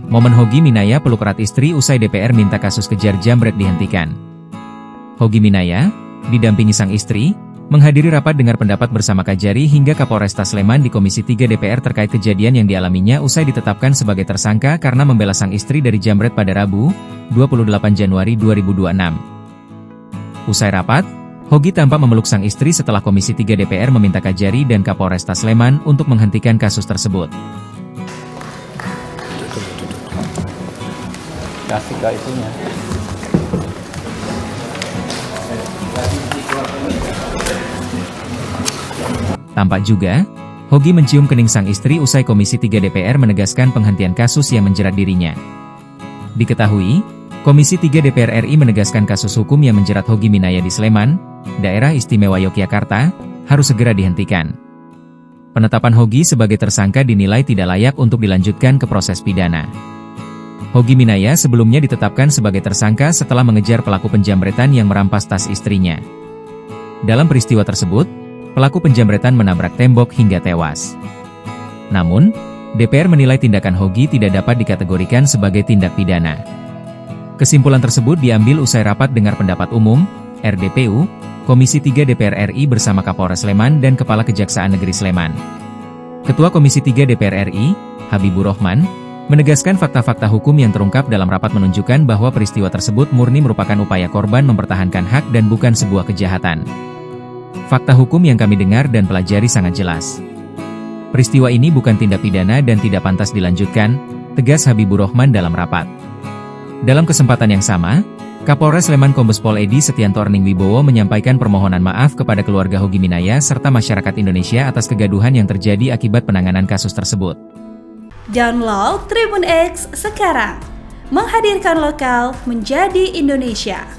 Momen Hogi Minaya peluk erat istri usai DPR minta kasus kejar jambret dihentikan. Hogi Minaya, didampingi sang istri, menghadiri rapat dengar pendapat bersama Kajari hingga Kapolresta Sleman di Komisi 3 DPR terkait kejadian yang dialaminya usai ditetapkan sebagai tersangka karena membela sang istri dari jambret pada Rabu, 28 Januari 2026. Usai rapat, Hogi tampak memeluk sang istri setelah Komisi 3 DPR meminta Kajari dan Kapolresta Sleman untuk menghentikan kasus tersebut. Kasih ke itunya. Tampak juga, Hogi mencium kening sang istri usai Komisi 3 DPR menegaskan penghentian kasus yang menjerat dirinya. Diketahui, Komisi 3 DPR RI menegaskan kasus hukum yang menjerat Hogi Minaya di Sleman, Daerah Istimewa Yogyakarta, harus segera dihentikan. Penetapan Hogi sebagai tersangka dinilai tidak layak untuk dilanjutkan ke proses pidana. Hogi Minaya sebelumnya ditetapkan sebagai tersangka setelah mengejar pelaku penjambretan yang merampas tas istrinya. Dalam peristiwa tersebut, pelaku penjambretan menabrak tembok hingga tewas. Namun, DPR menilai tindakan Hogi tidak dapat dikategorikan sebagai tindak pidana. Kesimpulan tersebut diambil usai rapat dengar pendapat umum, RDPU, Komisi 3 DPR RI bersama Kapolres Sleman dan Kepala Kejaksaan Negeri Sleman. Ketua Komisi 3 DPR RI, Habibur Rahman, menegaskan fakta-fakta hukum yang terungkap dalam rapat menunjukkan bahwa peristiwa tersebut murni merupakan upaya korban mempertahankan hak dan bukan sebuah kejahatan. Fakta hukum yang kami dengar dan pelajari sangat jelas. Peristiwa ini bukan tindak pidana dan tidak pantas dilanjutkan, tegas Habibur Rahman dalam rapat. Dalam kesempatan yang sama, Kapolres Sleman Kombes Pol Edi Setianto Erning Wibowo menyampaikan permohonan maaf kepada keluarga Hogi Minaya serta masyarakat Indonesia atas kegaduhan yang terjadi akibat penanganan kasus tersebut. Download Tribun X sekarang, menghadirkan lokal menjadi Indonesia.